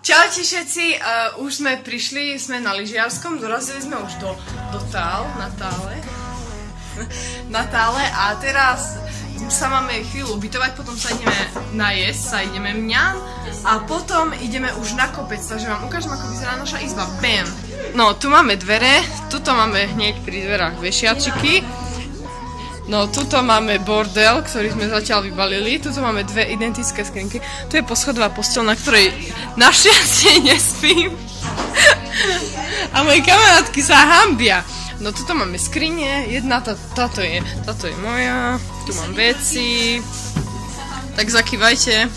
Čaute všetci, už sme prišli, sme na lyžiarskom, dorazili sme už do Natále a teraz sa máme chvíľu ubytovať, potom sa ideme najesť, ideme mňam a potom ideme už na kopec, takže vám ukážem, ako vyzerá naša izba. Bam! No, tu máme dvere, tuto máme hneď pri dverách vešiačiky. No, tuto máme bordel, ktorý sme zatiaľ vybalili. Tuto máme dve identické skrinky. Tu je poschodová posteľ, na ktorej našťastie nespím. A moje kamarátky sa hanbia. No, tuto máme skrine. Jedna, táto je moja. Tu mám veci. Tak zakývajte.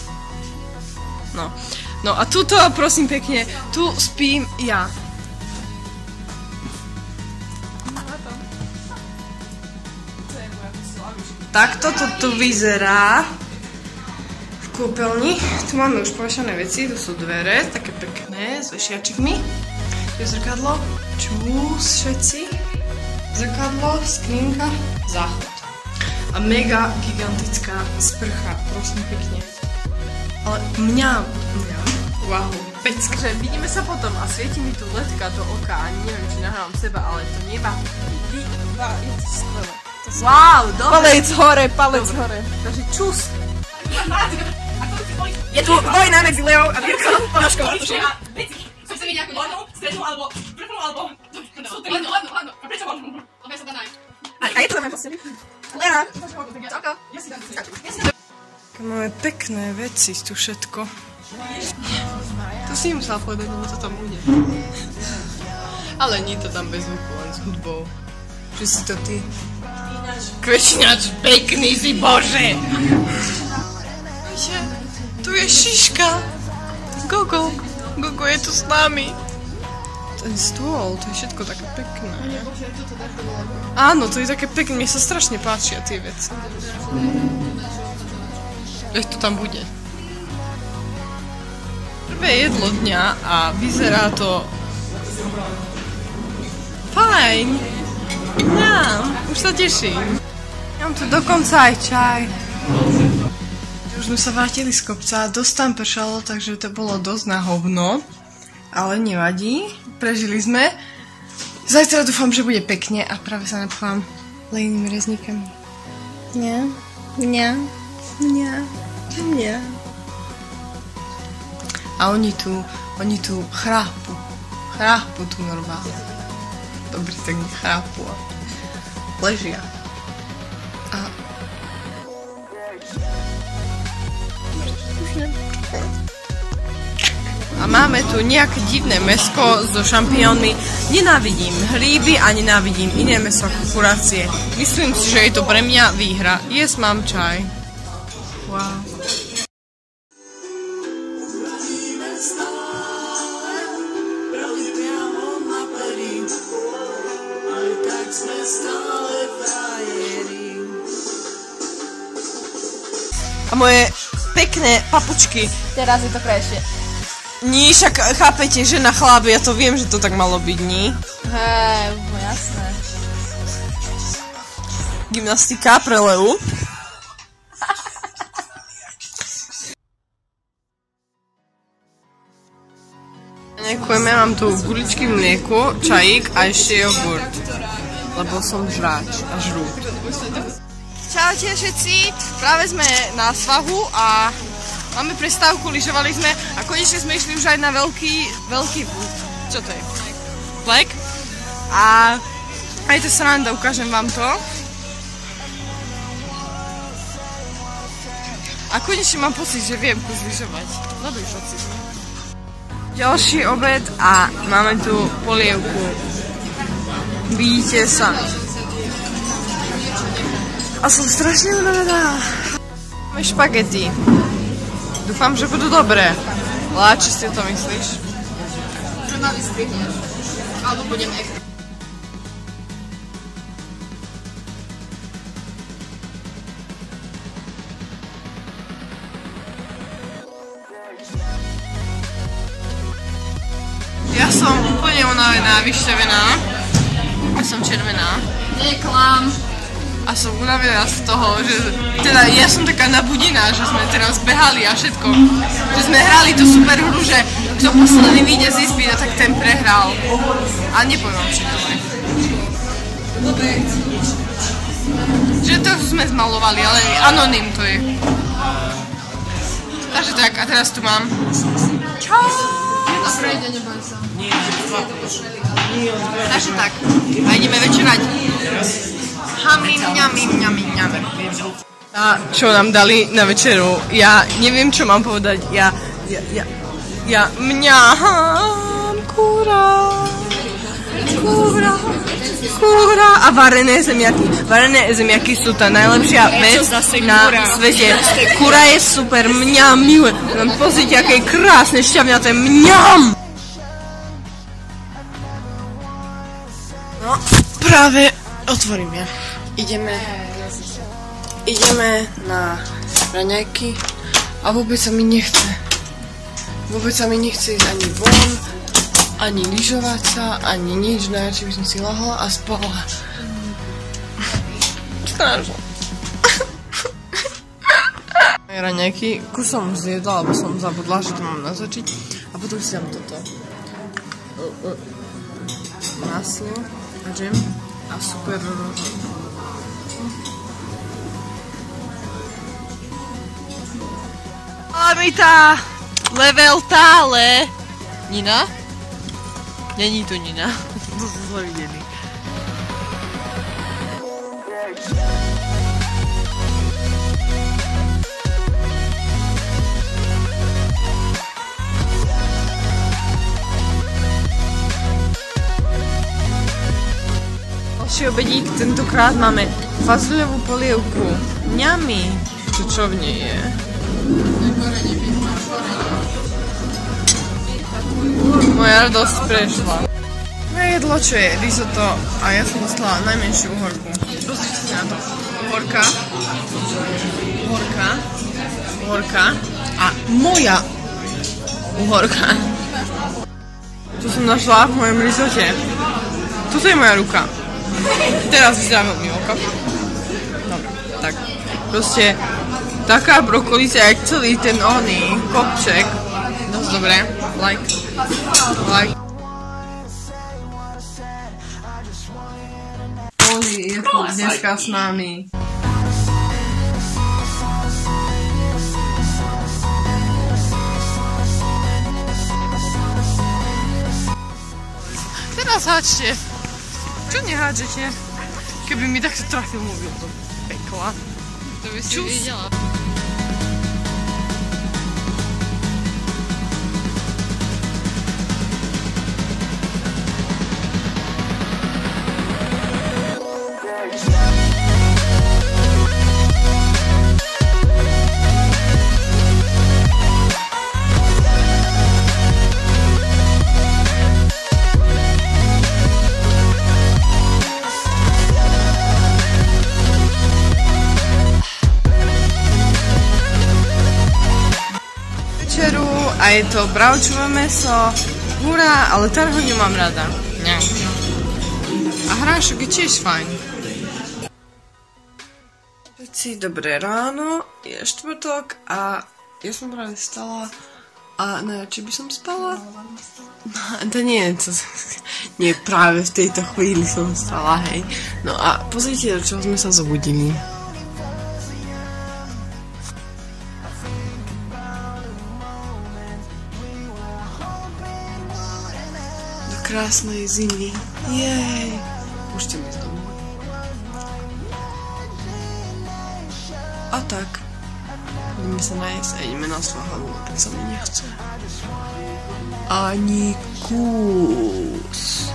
No a tuto, prosím pekne, tu spím ja. Takto to tu vyzerá v kúpeľni. Tu máme už povešané veci, tu sú dvere, také pekné, s vešiačikmi. Tu je zrkadlo, čus všetci. Zrkadlo, skrinka, záchod. A mega gigantická sprcha, prosím pekne. Ale mňam, wow, pecka. Takže vidíme sa potom a svieti mi tu ledka do oka a neviem, či nahrávam seba, ale to neba. Je to skvelé. Wow, dobre. Palec hore. Takže čus. Je tu vojna medzi Leou a Mirkou Ponožkou. Chcem sa vidieť nejakú hornú, strednú alebo vrchnú alebo... Áno. A prečo hornú? Lebo ja sa dá nájsť. A je to na mojej posteli? Lena. Čauko. Ja si dám. Máme pekné veci, tu všetko. To si musela povedať, lebo to tam bude. Ale nie to tam bez zvuku, len s hudbou. Že si to ty... Kvečinač, pekný si, bože! Tu je Šiška. Gogo je tu s nami. Ten stôl, to je všetko také pekné. Áno, to je také pekné, mne sa strašne páčia tie veci. Veď to tam bude. Prvé jedlo dňa a vyzerá to... Fajn! Už sa teším. Ja mám tu dokonca aj čaj. Už sme sa vrátili z kopca, dosť tam pršalo, takže to bolo dosť na hovno. Ale nevadí, prežili sme. Zajtra dúfam, že bude pekne a práve sa napchám lejnými rezníkami. Mňa. A oni tu chrápu. Chrápu tu normálne. Dobre, tak chrápu a ležia. A máme tu nejaké divné mäsko so šampiónmi. Nenávidím hríby a nenávidím iné mäso ako kurácie. Myslím si, že je to pre mňa výhra. Yes, mám čaj. Wow. A moje pekné papučky. Teraz je to krajšie. Nie, však chápete, že na chlap, ja to viem, že to tak malo byť, nie? Hej, jasné. Gymnastika pre Leu. Ďakujeme, mám tu guličky v mlieku, čajík a ešte jogurt. Lebo som žráč a žrút. Čaute všetci, práve sme na svahu a máme prestávku, lyžovali sme a konečne sme išli už aj na veľký čo to je? Flek? A aj to sranda, ukážem vám to. A konečne mám pocit, že viem kus lyžovať. Dobrý pocit. Ďalší obed a máme tu polievku. Vidíte sa. A som strašne unavená. Máme špagety. Dúfam, že budú dobré. Lá, či si to myslíš? Čo ma vystrihneš? Alebo budem extra. Ja som úplne unavená, vyšťavená. Ja som červená. Neklam. A som unavená z toho, že teda ja som taká nabudená, že sme teraz behali a všetko. Že sme hrali tú super hru, že kto posledný vyjde z izby, no tak ten prehral. A nepoviem vám všetko. Že to sme zmalovali, ale anonym to je. Takže tak, a teraz tu mám. Čau! Prejde, neboj sa. Takže tak, a ideme večerať. Mňam. A čo nám dali na večeru? Ja neviem, čo mám povedať. Ja mňam, kúra a varené zemiaky. Varené zemiaky sú tá najlepšia vec na svete. Kúra je super, mňam, milujem. Pozrite, aké je krásne, šťavňaté, mňam! No, práve otvorím ja. Ideme na raňajky a vôbec sa mi nechce. Vôbec sa mi nechce ísť ani von, ani lyžovať sa, ani nič. Najradšej by som si lahla a spala. Strašne. Raňajky kusom zjedla, lebo som zabudla, že to mám natočiť. A potom si dám toto. Maslo a džem a super rožok. Alamita! Level tále! Nina? Není to Nina. To som zle videný. Ďalší obedík, tentokrát máme fazuľovú polievku. Mňami! Čo v nej je? Moja radosť prešla. Moje jedlo, čo je risotto a ja som dostala najmenšiu uhorku. Pozrite si na to. Uhorka a moja uhorka. To som našla v mojom risote. Toto je moja ruka. Teraz vyzerá veľmi oko. Dobre, tak. Proste taká brokolica, jak celý ten oný kopček. Dosť dobré. Like. Oli je tu dneska s nami. Teraz háčte. Čo nehádžete? Keby mi takto trafil mobil do pekla. To by si videla. A je to bravčové mäso, hurá, ale tarhoňu mám rada. A hrášok je tiež fajn. Všetci dobré ráno, je štvrtok a ja som práve vstala a najradšej by som spala. To nie je to. Nie, práve v tejto chvíli som vstala, hej. No a pozrite, do čoho sme sa zobudili. Krásnej zimy. Jej. Púšte mi z domu. A tak. Ideme sa najesť a ideme na svahalu, tak sa mi nechce. Ani kus.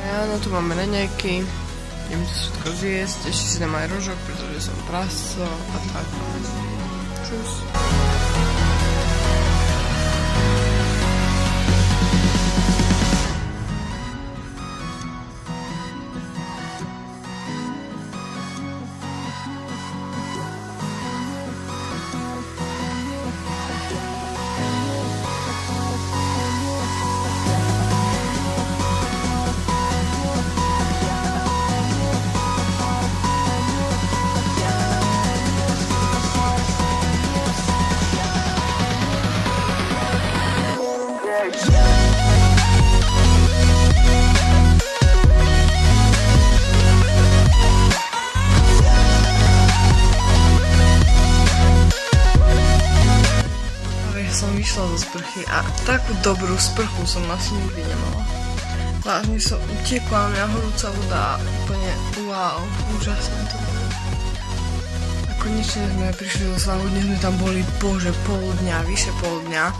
Áno, tu máme raňajky. Ideme to všetko zjesť. Ešte si dám aj rožok, pretože som praso a tak. Čus. Som vyšla zo sprchy a takú dobrú sprchu som asi nikdy nemala. Vážne som utiekla, mňa horúca voda a úplne wow, úžasné to bolo. A konečne sme prišli do Slavu, dnes sme tam boli, bože, pol dňa, vyše pol dňa.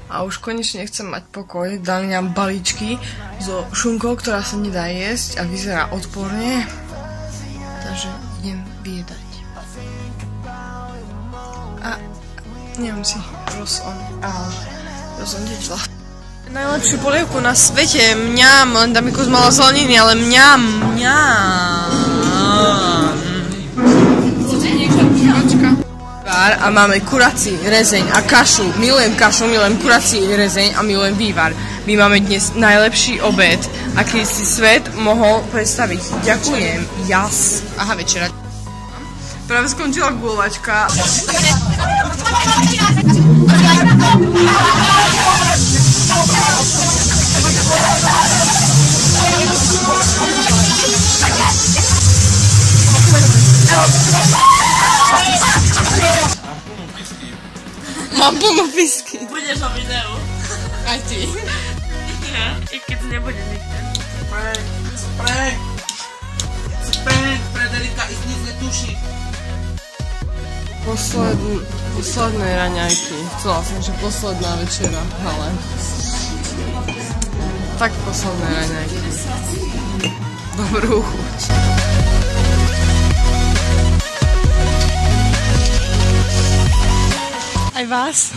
A už konečne chcem mať pokoj, dali nám balíčky so šunkou, ktorá sa nedá jesť a vyzerá odporne. Takže idem vyjedať. A neviem si rozondiť vlast. Najlepšiu polievku na svete, mňam, len Damikus mala zeleniny, ale mňam. A máme kurací rezeň a kašu. Milujem kašu, milujem kurací rezeň a milujem vývar. My máme dnes najlepší obed, aký si svet mohol predstaviť. Ďakujem. Jas. Aha, večera. Práve skončila guľovačka. Mám plno pisky. Budeš na videu. Aj ty. Nie, i keď nebude nikde. Sprek, Frederika, ich nic netuší. Posledné raňajky. Chcela som, že posledná večera, ale... Tak posledné raňajky. Dobrú chuť. Aj vás?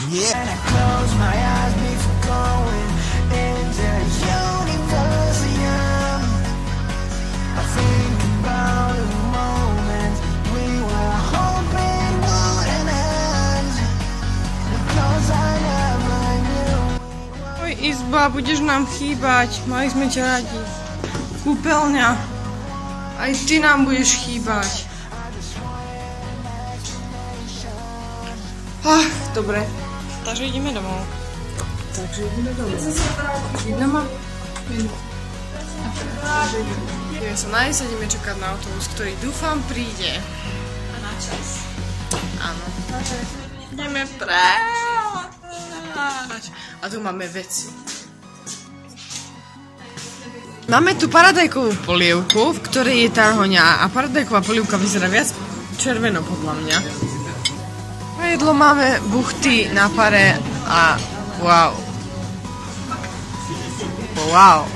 Oj, izba, budeš nám chýbať. Mali sme ťa radi. Kúpeľňa. Aj ty nám budeš chýbať. Dobre. Takže ideme domov. Vidno ma? Ideme sa nájsť, ideme čakať na autobus, ktorý dúfam príde. A na čas. Áno. Ideme preč. A tu máme veci. Máme tu paradajkovú polievku, v ktorej je tarhoňa. A paradajková polievka vyzerá viac červeno podľa mňa. A jedlo máme buchty na pare a wow. Wow.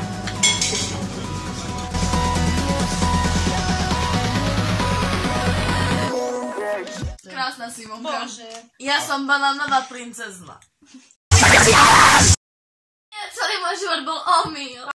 Krásna Simonka. Ja som banánová princezna. Celý môj život bol omyl.